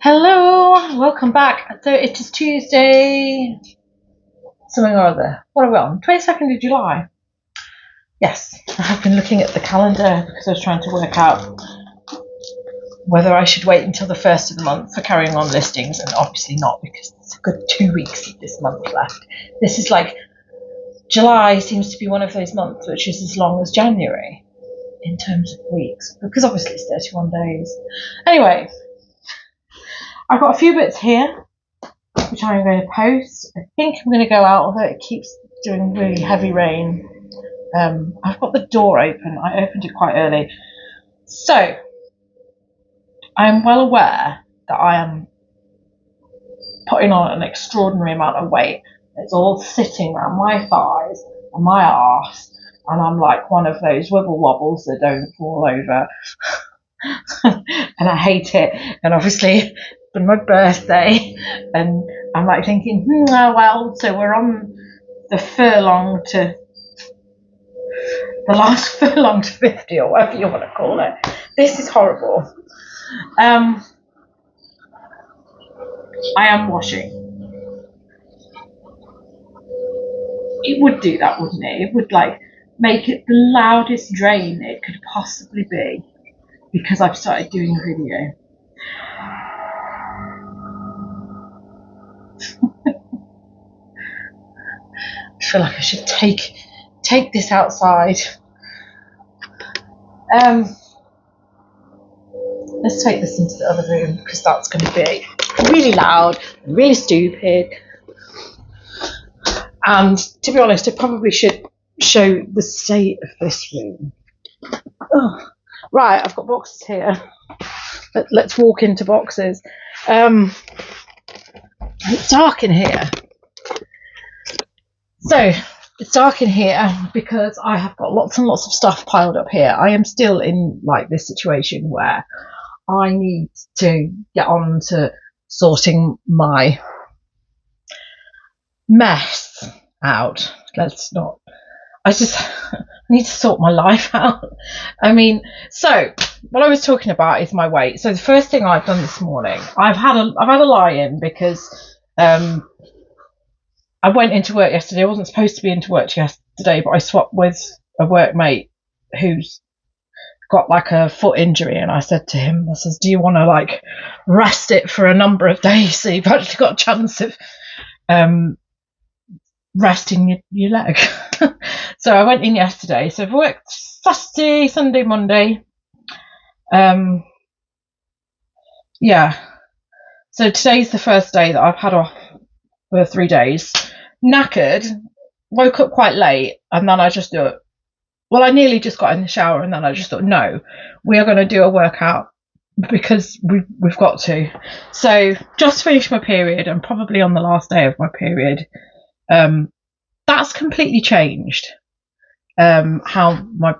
Hello, welcome back. So it is Tuesday, something or other. What are we on? 22nd of July. Yes, I have been looking at the calendar because I was trying to work out whether I should wait until the first of the month for carrying on listings, and obviously not because there's a good 2 weeks of this month left. This is like, July seems to be one of those months which is as long as January in terms of weeks, because obviously it's 31 days. Anyway, I've got a few bits here which I'm going to post. I think I'm going to go out, although it keeps doing really heavy rain. I've got the door open. I opened it quite early. So, I'm well aware that I am putting on an extraordinary amount of weight. It's all sitting around my thighs and my arse, and I'm like one of those wibble wobbles that don't fall over. And I hate it. And obviously, it's been my birthday, and I'm like thinking, oh well, so we're on the furlong to the last furlong to 50, or whatever you want to call it. This is horrible. I am washing. It would do that, wouldn't it? It would like make it the loudest drain it could possibly be, because I've started doing a video. I feel like I should take this outside. Let's take this into the other room, because that's going to be really loud, really stupid. And to be honest, I probably should show the state of this room. Oh, right, I've got boxes here. Let's walk into boxes. It's dark in here. So, it's dark in here because I have got lots and lots of stuff piled up here. I am still in like this situation where I need to get on to sorting my mess out. I just need to sort my life out. I mean, so what I was talking about is my weight. So the first thing I've done this morning, I've had a lie-in because I went into work yesterday. I wasn't supposed to be into work yesterday, but I swapped with a workmate who's got like a foot injury, and I said to him, I says, do you want to like rest it for a number of days so you've actually got a chance of resting your leg? So I went in yesterday. So I've worked Saturday, Sunday, Monday. Yeah. So today's the first day that I've had off for 3 days. Knackered, woke up quite late, and then I just thought, well, I nearly just got in the shower, and then I just thought, no, we are going to do a workout because we've got to. So just finished my period, and probably on the last day of my period, that's completely changed how my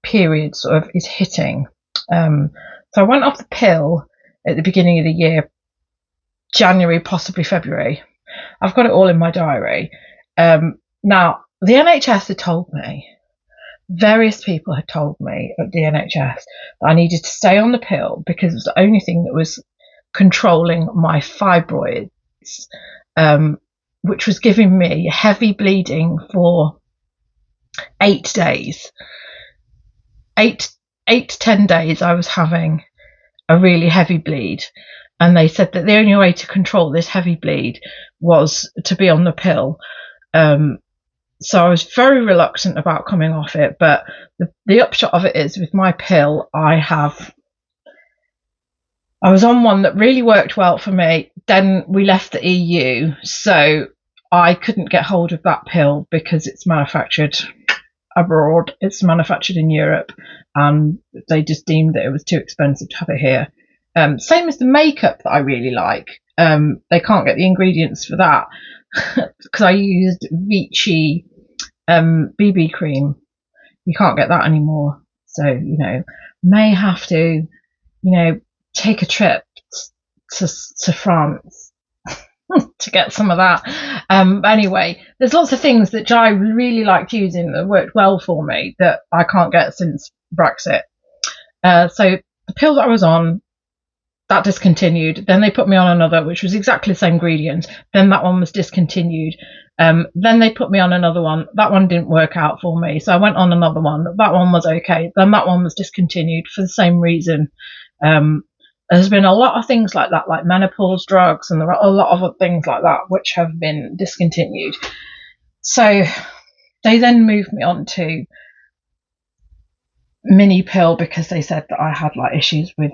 period sort of is hitting. So I went off the pill at the beginning of the year, January, possibly February. I've got it all in my diary. Now, the NHS had told me, various people had told me at the NHS that I needed to stay on the pill because it was the only thing that was controlling my fibroids, which was giving me heavy bleeding for 8 days. 8 to 10 days I was having a really heavy bleed, and they said that the only way to control this heavy bleed was to be on the pill. So I was very reluctant about coming off it, but the upshot of it is, with my pill, I was on one that really worked well for me. Then we left the EU, so I couldn't get hold of that pill because it's manufactured abroad. It's manufactured in Europe, and they just deemed that it was too expensive to have it here. Same as the makeup that I really like. They can't get the ingredients for that because I used Vichy BB cream. You can't get that anymore. So, may have to, take a trip to France to get some of that. Anyway, there's lots of things that I really liked using that worked well for me that I can't get since Brexit. So the pill that I was on that discontinued. Then they put me on another, which was exactly the same ingredients. Then that one was discontinued. Then they put me on another one. That one didn't work out for me, so I went on another one. That one was okay. Then that one was discontinued for the same reason. There's been a lot of things like that, like menopause drugs, and there are a lot of other things like that which have been discontinued. So they then moved me on to mini pill because they said that I had like issues with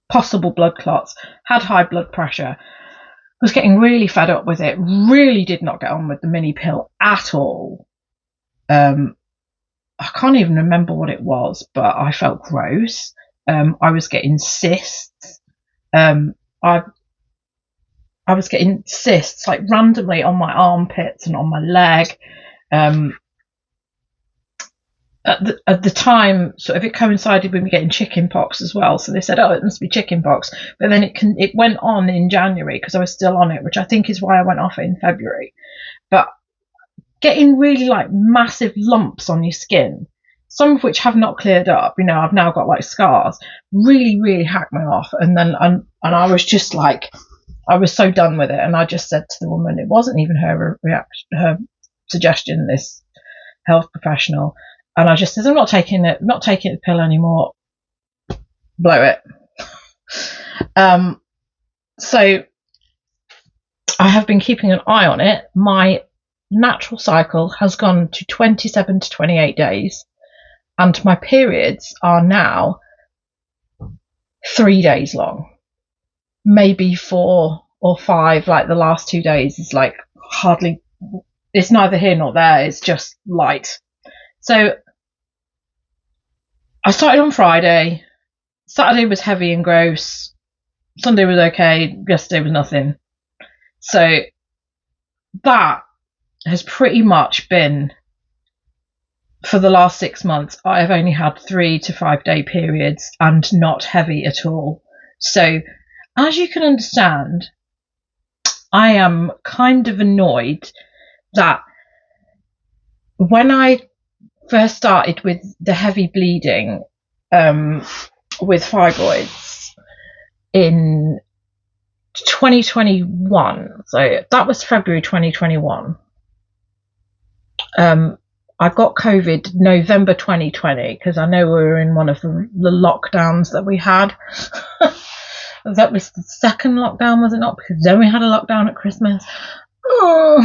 possible blood clots, had high blood pressure, was getting really fed up with it, really did not get on with the mini pill at all. I can't even remember what it was, but I felt gross. I was getting cysts. I was getting cysts like randomly on my armpits and on my leg. At the time, sort of, it coincided with me getting chicken pox as well. So they said, "Oh, it must be chicken pox." But then it went on in January because I was still on it, which I think is why I went off it in February. But getting really like massive lumps on your skin, some of which have not cleared up. I've now got like scars. Really, really hacked me off. And then and I was just like, I was so done with it. And I just said to the woman, it wasn't even her reaction, her suggestion, this health professional. And I just said, I'm not taking the pill anymore. Blow it. So I have been keeping an eye on it. My natural cycle has gone to 27 to 28 days. And my periods are now 3 days long. Maybe 4 or 5, like the last 2 days is like hardly, it's neither here nor there. It's just light. So I started on Friday. Saturday was heavy and gross. Sunday was okay. Yesterday was nothing. So that has pretty much been, for the last 6 months, I have only had 3 to 5 day periods and not heavy at all. So as you can understand, I am kind of annoyed that when I first started with the heavy bleeding with fibroids in 2021, so that was February 2021, I got COVID November 2020 because I know we were in one of the lockdowns that we had. That was the second lockdown, was it not? Because then we had a lockdown at Christmas. Oh.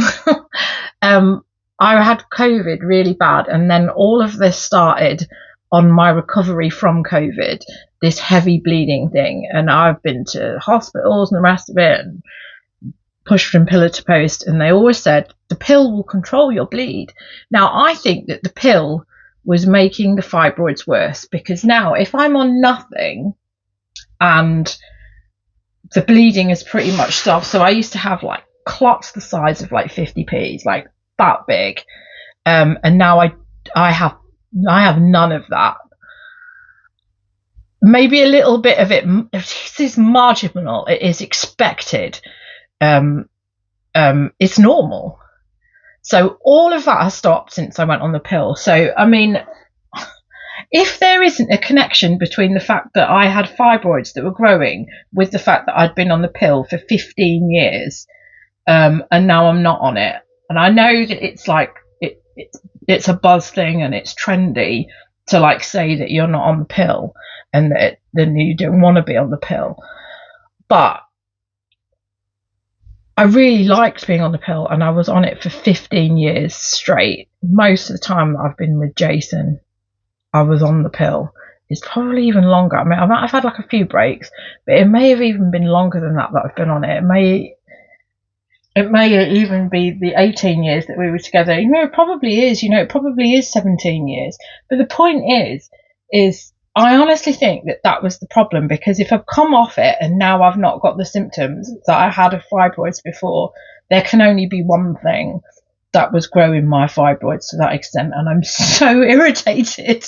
I had COVID really bad, and then all of this started on my recovery from COVID, this heavy bleeding thing, and I've been to hospitals and the rest of it, and pushed from pillar to post, and they always said the pill will control your bleed. Now I think that the pill was making the fibroids worse, because now if I'm on nothing and the bleeding is pretty much stopped, so I used to have like clots the size of like 50p's, like that big, and now I have none of that. Maybe a little bit of it. This is marginal. It is expected. It's normal. So all of that has stopped since I went on the pill. So I mean, if there isn't a connection between the fact that I had fibroids that were growing with the fact that I'd been on the pill for 15 years, and now I'm not on it, and I know that it's like it's a buzz thing and it's trendy to like say that you're not on the pill and that then you don't want to be on the pill, but I really liked being on the pill, and I was on it for 15 years straight. Most of the time that I've been with Jason, I was on the pill. It's probably even longer. I mean, I might have had like a few breaks, but it may have even been longer than that I've been on it. It may even be the 18 years that we were together. It probably is. It probably is 17 years. But the point is I honestly think that was the problem, because if I've come off it and now I've not got the symptoms that I had of fibroids before, there can only be one thing that was growing my fibroids to that extent, and I'm so irritated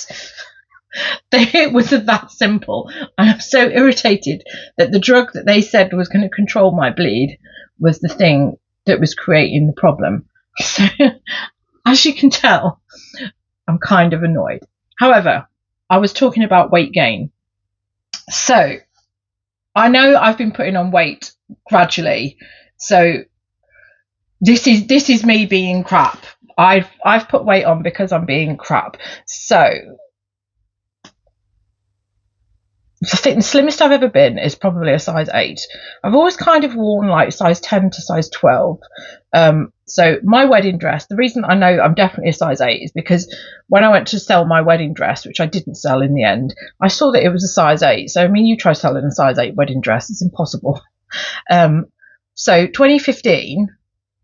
that it was that simple. I'm so irritated that the drug that they said was going to control my bleed was the thing that was creating the problem. So, as you can tell, I'm kind of annoyed. However, I was talking about weight gain. So I know I've been putting on weight gradually. So this is me being crap. I've put weight on because I'm being crap. So I think the slimmest I've ever been is probably a size 8. I've always kind of worn like size 10 to size 12. So my wedding dress, the reason I know I'm definitely a size 8 is because when I went to sell my wedding dress, which I didn't sell in the end, I saw that it was a size 8. So I mean, you try selling a size 8 wedding dress, it's impossible. So 2015,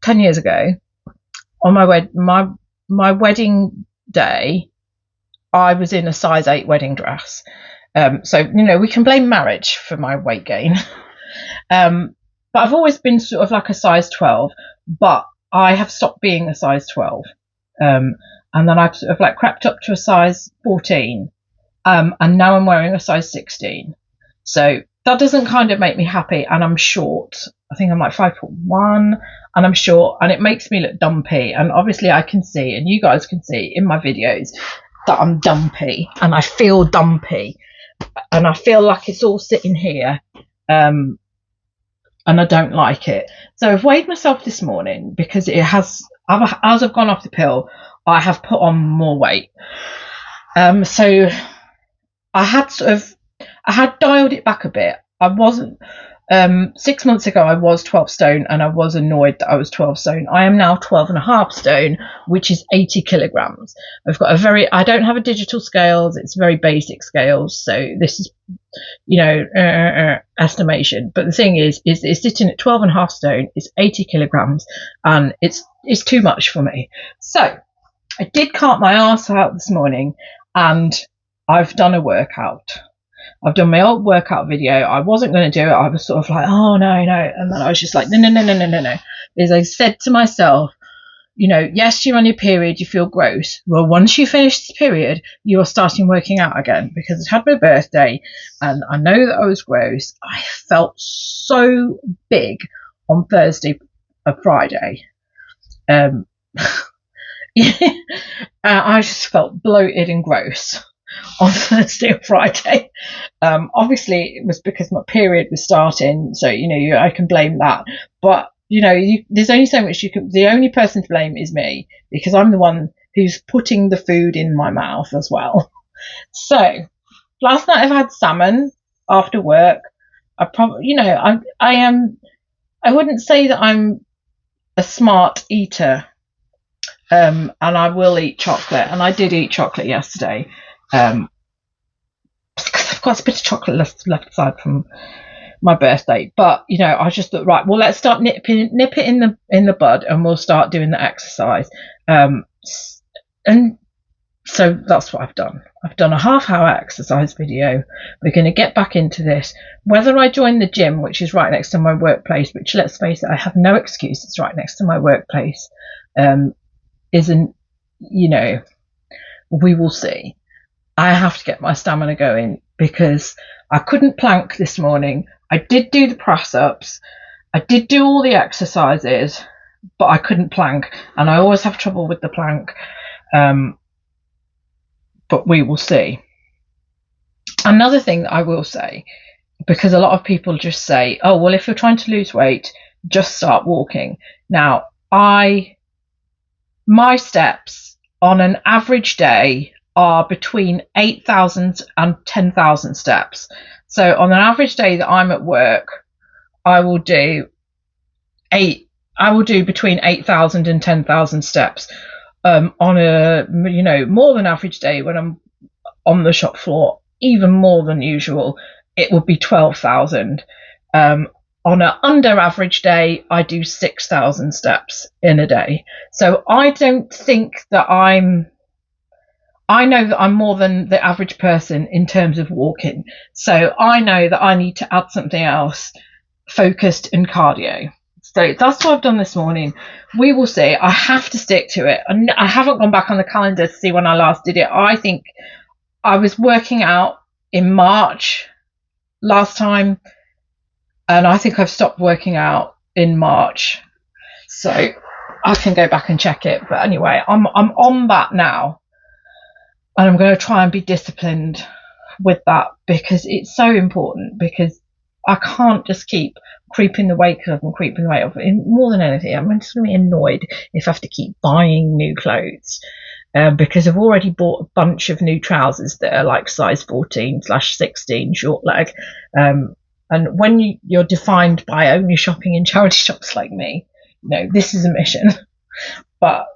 10 years ago, on my wedding day, I was in a size 8 wedding dress. So, you know, we can blame marriage for my weight gain. But I've always been sort of like a size 12, but I have stopped being a size 12. And then I've sort of like crept up to a size 14. And now I'm wearing a size 16. So that doesn't kind of make me happy. And I'm short. I think I'm like 5'1", and I'm short, and it makes me look dumpy. And obviously I can see, and you guys can see in my videos, that I'm dumpy, and I feel dumpy. And I feel like it's all sitting here, and I don't like it. So I've weighed myself this morning because as I've gone off the pill, I have put on more weight. So I had dialed it back a bit. I wasn't 6 months ago I was 12 stone, and I was annoyed that I was 12 stone. I am now 12.5 stone, which is 80 kilograms. I don't have a digital scales. It's very basic scales. So this is, you know, estimation. But the thing is it's sitting at 12.5 stone. It's 80 kilograms, and it's too much for me. So I did cart my arse out this morning, and I've done a workout. I've done my old workout video. I wasn't going to do it. I was sort of like, oh, no. And then I was just like, no. Because I said to myself, you know, yes, you're on your period. You feel gross. Well, once you finish this period, you're starting working out again, because it had my birthday and I know that I was gross. I felt so big on Thursday and Friday. I just felt bloated and gross on Thursday and Friday. Obviously it was because my period was starting, so you know, I can blame that, but you know, there's only so much you can. The only person to blame is me, because I'm the one who's putting the food in my mouth as well. So last night I've had salmon after work. I probably, you know, I wouldn't say that I'm a smart eater, and I will eat chocolate, and I did eat chocolate yesterday. Because I've got a bit of chocolate left aside from my birthday, but you know, I just thought, right, well, let's start nip it in the bud, and we'll start doing the exercise. And so that's what I've done. I've done a half-hour exercise video. We're going to get back into this. Whether I join the gym, which is right next to my workplace, which, let's face it, I have no excuse, it's right next to my workplace, isn't, you know, we will see. I have to get my stamina going, because I couldn't plank this morning. I did do the press-ups. I did do all the exercises, but I couldn't plank, and I always have trouble with the plank. But we will see. Another thing that I will say, because a lot of people just say, oh, well, if you're trying to lose weight, just start walking. Now, my steps on an average day are between 8,000 and 10,000 steps. So on an average day that I'm at work, I will do between 8,000 and 10,000 steps. On a, you know, more than average day when I'm on the shop floor, even more than usual, it would be 12,000. On an under average day, I do 6,000 steps in a day. So I don't think that I know that I'm more than the average person in terms of walking. So I know that I need to add something else, focused and cardio. So that's what I've done this morning. We will see. I have to stick to it. I haven't gone back on the calendar to see when I last did it. I think I was working out in March last time, and I think I've stopped working out in March. So I can go back and check it. But anyway, I'm on that now, and I'm going to try and be disciplined with that, because it's so important, because I can't just keep creeping the weight up and creeping the weight up. More than anything, I'm just going to be annoyed if I have to keep buying new clothes, because I've already bought a bunch of new trousers that are like size 14/16 short leg. And when you're defined by only shopping in charity shops like me, this is a mission. But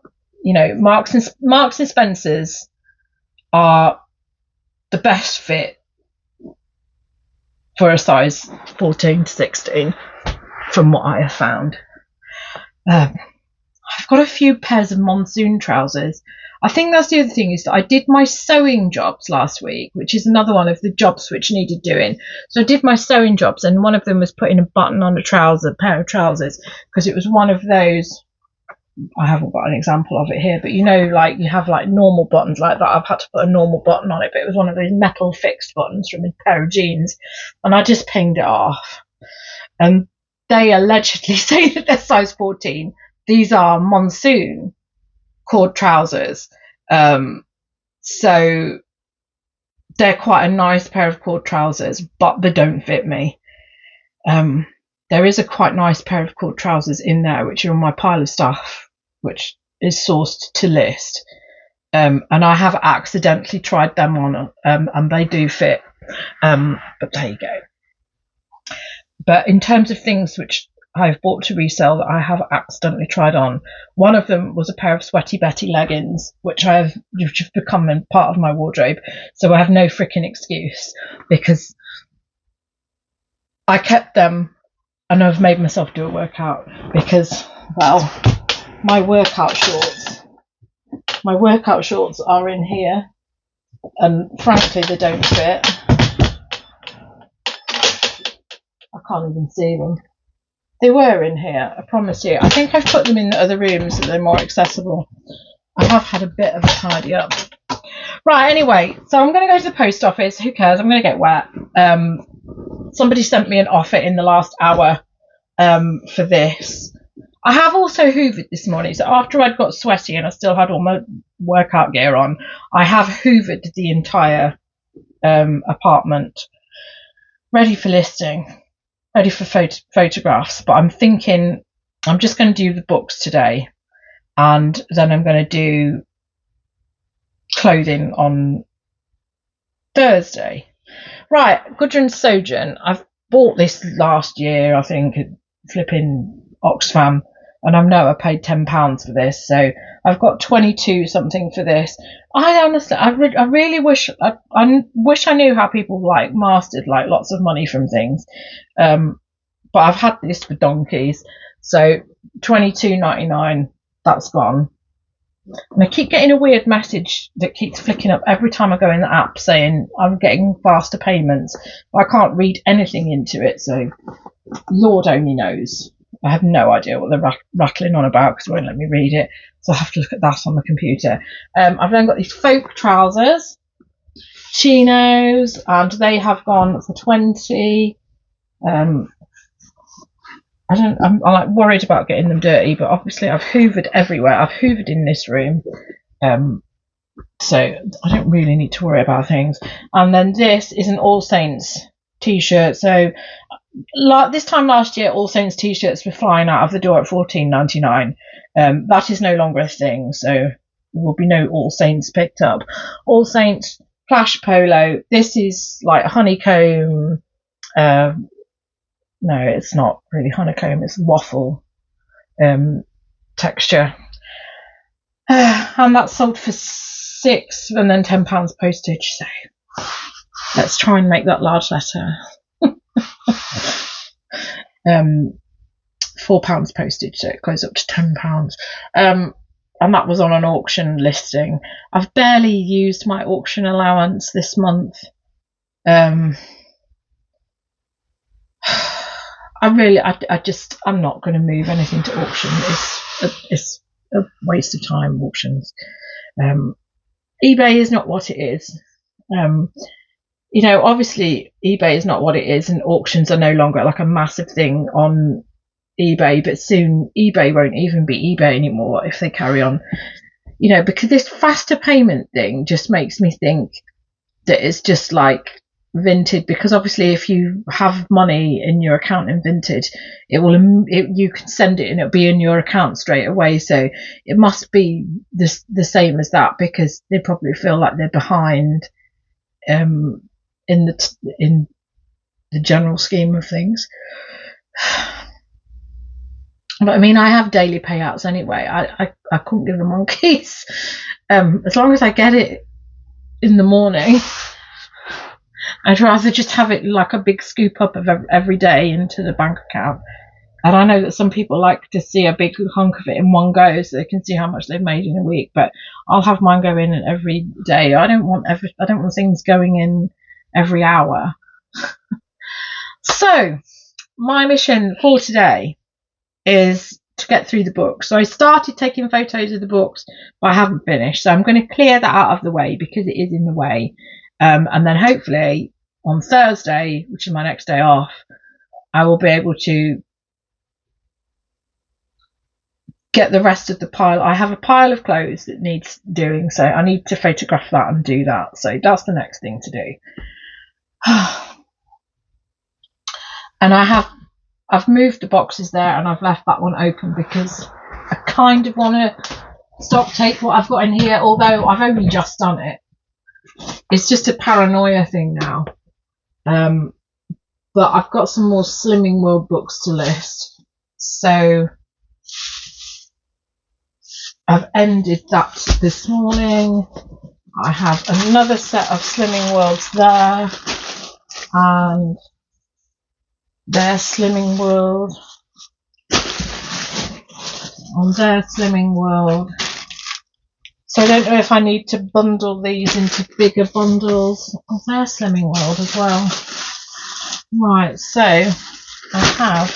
Marks and Spencer's are the best fit for a size 14/16 from what I have found. I've got a few pairs of monsoon trousers. I think that's the other thing, is that I did my sewing jobs last week, which is another one of the jobs which needed doing. So I did my sewing jobs, and one of them was putting a button on a pair of trousers, because it was one of those, I haven't got an example of it here, but like you have like normal buttons like that. I've had to put a normal button on it, but it was one of those metal fixed buttons from a pair of jeans, and I just pinged it off. And they allegedly say that they're size 14. These are monsoon cord trousers, so they're quite a nice pair of cord trousers, but they don't fit me. There is a quite nice pair of cord trousers in there which are on my pile of stuff, which is sourced to list, and I have accidentally tried them on, and they do fit, but there you go. But in terms of things which I've bought to resell that I have accidentally tried on, one of them was a pair of Sweaty Betty leggings, which have become a part of my wardrobe, so I have no freaking excuse, because I kept them and I've made myself do a workout, because, well, my workout shorts are in here, and frankly they don't fit. I can't even see them. They were in here, I promise you. I think I've put them in the other rooms so they're more accessible. I have had a bit of a tidy up. Right, anyway, so I'm going to go to the post office. Who cares? I'm going to get wet. Somebody sent me an offer in the last hour for this. I have also hoovered this morning. So after I'd got sweaty and I still had all my workout gear on, I have hoovered the entire apartment, ready for listing. Ready for photographs, but I'm thinking I'm just going to do the books today, and then I'm going to do clothing on Thursday. Right, Gudrun Sojourn. I've bought this last year, I think, flipping Oxfam, and I know I paid £10 for this, so I've got 22 something for this. I honestly, I really wish I knew how people like mastered like lots of money from things, but I've had this for donkeys. So $22.99, that's gone. And I keep getting a weird message that keeps flicking up every time I go in the app saying I'm getting faster payments. I can't read anything into it, so Lord only knows. I have no idea what they're rattling on about because it won't let me read it. So I have to look at that on the computer. I've then got these folk trousers, chinos, and they have gone for 20. I'm like worried about getting them dirty, but obviously I've hoovered everywhere. I've hoovered in this room, so I don't really need to worry about things. And then this is an All Saints t-shirt. So like this time last year, All Saints t-shirts were flying out of the door at $14.99. That is no longer a thing, so there will be no All Saints picked up. All Saints Flash Polo. This is like honeycomb. No, it's not really honeycomb. It's waffle texture, and that's sold for £6 and then £10 postage. So let's try and make that large letter. £4 postage, so it goes up to £10. And that was on an auction listing. I've barely used my auction allowance this month. I'm not going to move anything to auction. It's a waste of time, auctions. eBay is not what it is. Obviously eBay is not what it is, and auctions are no longer like a massive thing on eBay, but soon eBay won't even be eBay anymore if they carry on, because this faster payment thing just makes me think that is just like Vinted, because obviously if you have money in your account in Vinted, you can send it and it'll be in your account straight away. So it must be the same as that, because they probably feel like they're behind in the general scheme of things. But I mean, I have daily payouts anyway. I couldn't give the monkeys. As long as I get it in the morning, I'd rather just have it like a big scoop up of every day into the bank account. And I know that some people like to see a big hunk of it in one go so they can see how much they've made in a week. But I'll have mine go in every day. I don't want things going in every hour. So my mission for today is to get through the book. So I started taking photos of the books, but I haven't finished. So I'm going to clear that out of the way because it is in the way. And then hopefully on Thursday, which is my next day off, I will be able to get the rest of the pile. I have a pile of clothes that needs doing, so I need to photograph that and do that. So that's the next thing to do. And I've moved the boxes there and I've left that one open because I kind of want to stock take what I've got in here, although I've only just done it. It's just a paranoia thing now. But I've got some more Slimming World books to list. So I've ended that this morning. I have another set of Slimming Worlds there. And their Slimming World. On their Slimming World. So I don't know if I need to bundle these into bigger bundles. Oh, their Slimming World as well. Right, so I have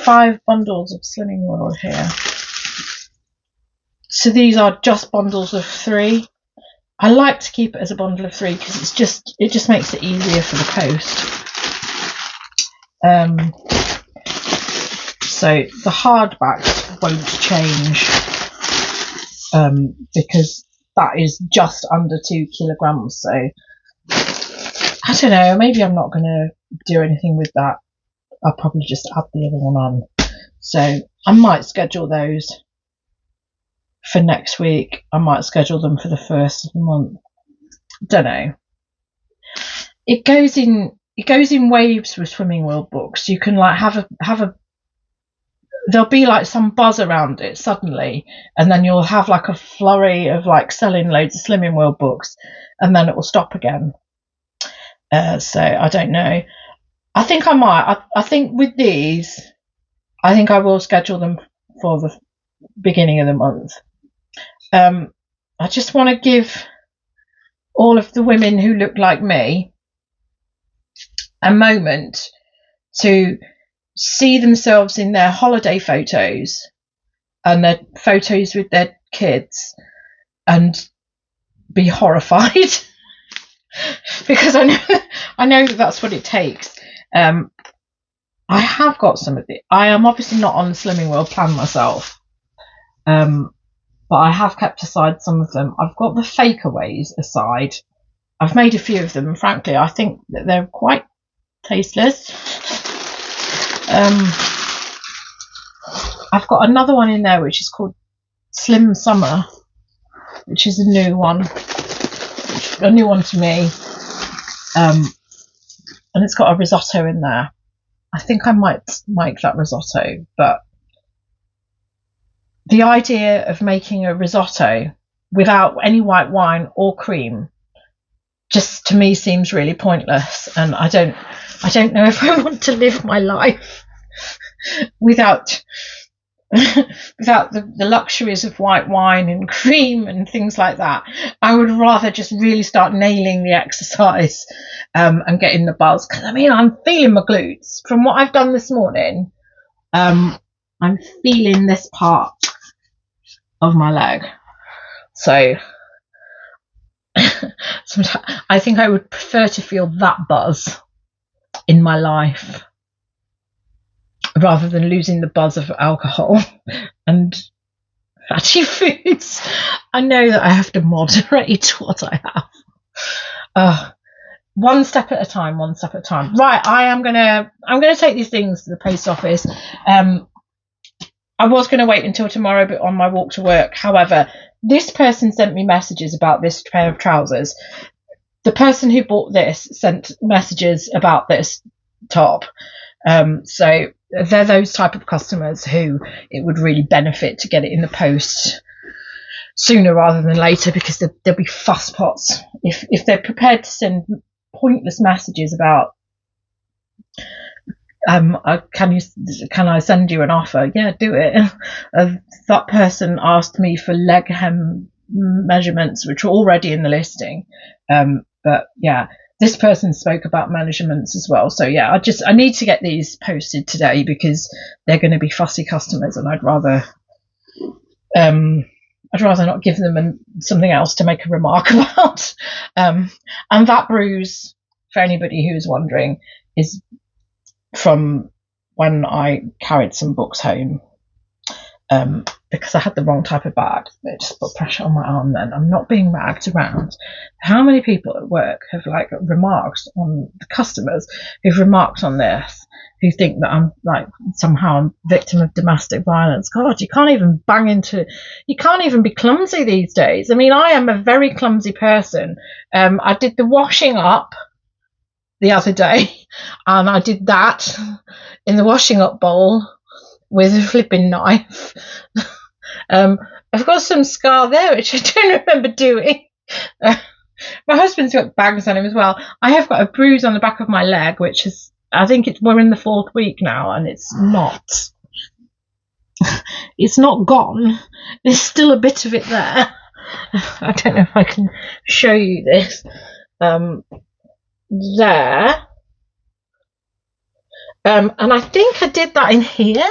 5 bundles of Slimming World here. So these are just bundles of 3. I like to keep it as a bundle of 3 because it just makes it easier for the post. So the hardbacks won't change because that is just under 2 kilograms. So I don't know, maybe I'm not going to do anything with that. I'll probably just add the other one on. So I might schedule those for next week. I might schedule them for the first of the month. Don't know. It goes in waves with Slimming World books. You can like have a there'll be like some buzz around it suddenly, and then you'll have like a flurry of like selling loads of Slimming World books, and then it will stop again. So I don't know. I think I might. I think with these, I think I will schedule them for the beginning of the month. I just want to give all of the women who look like me a moment to see themselves in their holiday photos and their photos with their kids and be horrified because I know that's what it takes. I have got some of it. I am obviously not on the Slimming World plan myself, but I have kept aside some of them. I've got the fakeaways aside. I've made a few of them, and frankly I think that they're quite tasteless. I've got another one in there which is called Slim Summer, which is a new one to me, and it's got a risotto in there. I think I might make that risotto, but the idea of making a risotto without any white wine or cream just to me seems really pointless, and I don't know if I want to live my life without the luxuries of white wine and cream and things like that. I would rather just really start nailing the exercise and getting the buzz, because I mean I'm feeling my glutes from what I've done this morning. I'm feeling this part of my leg, so sometimes I think I would prefer to feel that buzz in my life rather than losing the buzz of alcohol and fatty foods. I know that I have to moderate what I have. One step at a time, one step at a time. Right, I'm gonna take these things to the post office. I was going to wait until tomorrow, but on my walk to work. However, this person sent me messages about this pair of trousers. The person who bought this sent messages about this top. So they're those type of customers who it would really benefit to get it in the post sooner rather than later, because there'll be fuss pots if they're prepared to send pointless messages about can I send you an offer? Yeah, do it. That person asked me for leg hem measurements, which were already in the listing. But yeah, this person spoke about measurements as well. So yeah, I need to get these posted today because they're going to be fussy customers, and I'd rather not give them something else to make a remark about. And that bruise, for anybody who's wondering, is from when I carried some books home, because I had the wrong type of bag. It just put pressure on my arm then. I'm not being ragged around. How many people at work have remarked on the customers who've remarked on this, who think that I'm somehow a victim of domestic violence? God, you can't even be clumsy these days. I mean, I am a very clumsy person. I did the washing up the other day, and I did that in the washing up bowl with a flipping knife. I've got some scar there which I don't remember doing. My husband's got bags on him as well. I have got a bruise on the back of my leg, which is, I think we're in the 4th week now, and it's not gone. There's still a bit of it there. I don't know if I can show you this. There, and I think I did that in here.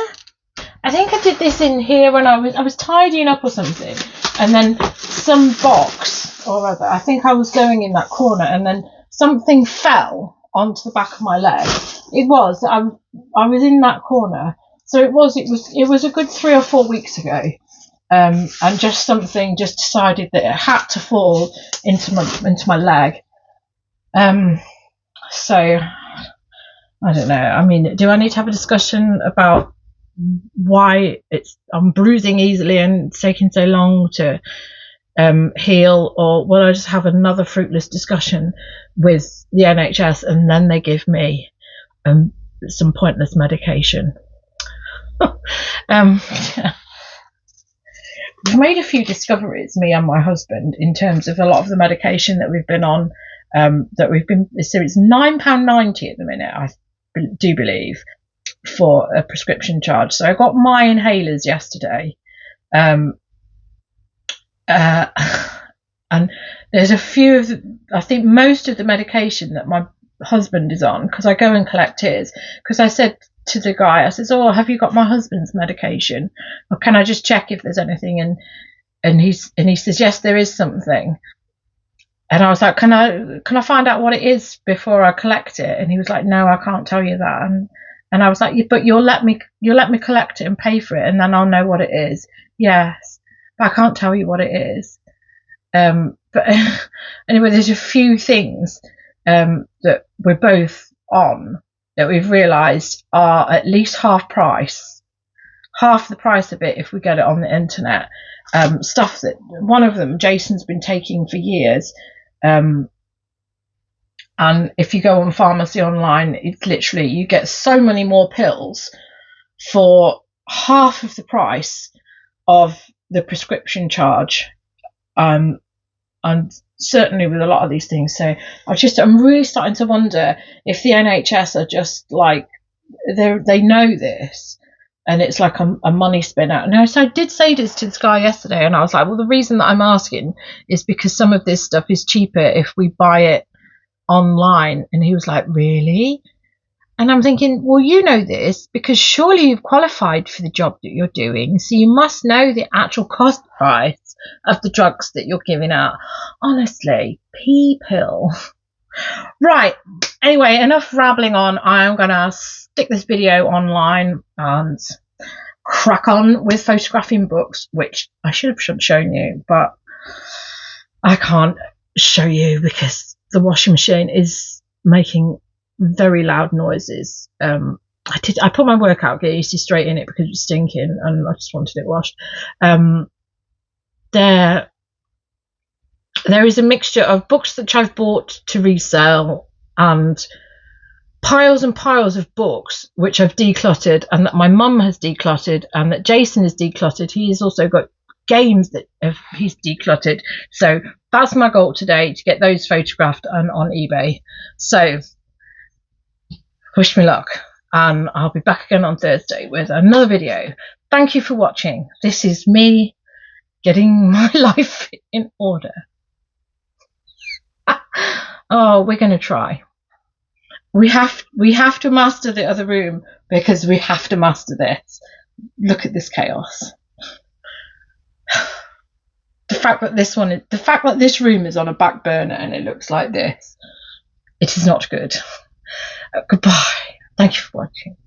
I think I did this in here when I was tidying up or something, and then some box or other, I think I was going in that corner, and then something fell onto the back of my leg. I was in that corner, so it was a good 3 or 4 weeks ago, and just something just decided that it had to fall into my leg. So I don't know. I mean, do I need to have a discussion about why I'm bruising easily and it's taking so long to heal, or will I just have another fruitless discussion with the NHS and then they give me some pointless medication? We've made a few discoveries, me and my husband, in terms of a lot of the medication that we've been on. So it's £9.90 at the minute, I do believe, for a prescription charge. So I got my inhalers yesterday, and there's a few of I think most of the medication that my husband is on, because I go and collect his, because I said to the guy, I says, oh, have you got my husband's medication, or can I just check if there's anything? And he says, yes, there is something. And I was like, can I find out what it is before I collect it? And he was like, no, I can't tell you that. And I was like, but you'll let me collect it and pay for it, and then I'll know what it is. Yes, but I can't tell you what it is. But anyway, there's a few things that we're both on that we've realised are at least half the price of it if we get it on the internet. Stuff that one of them Jason's been taking for years. And if you go on pharmacy online, it's literally, you get so many more pills for half of the price of the prescription charge. And certainly with a lot of these things. So I'm really starting to wonder if the NHS are just like, they know this, and it's like a money spinner. No, so I did say this to this guy yesterday, and I was like, well, the reason that I'm asking is because some of this stuff is cheaper if we buy it online. And he was like, really? And I'm thinking, well, you know this because surely you've qualified for the job that you're doing, so you must know the actual cost price of the drugs that you're giving out. Honestly, pea pill. Right, anyway, enough rambling on. I'm gonna stick this video online and crack on with photographing books, which I should have shown you, but I can't. show you because the washing machine is making very loud noises. I put my workout gear straight in it because it was stinking and I just wanted it washed. There is a mixture of books that I've bought to resell and piles and piles of books which I've decluttered and that my mum has decluttered and that Jason has decluttered. He's also got games that he's decluttered. So that's my goal today, to get those photographed and on eBay. So wish me luck, and I'll be back again on Thursday with another video. Thank you for watching. This is me getting my life in order. Oh, we're going to try. We have to master the other room because we have to master this. Look at this chaos. The fact that this room is on a back burner and it looks like this, it is not good. Goodbye. Thank you for watching.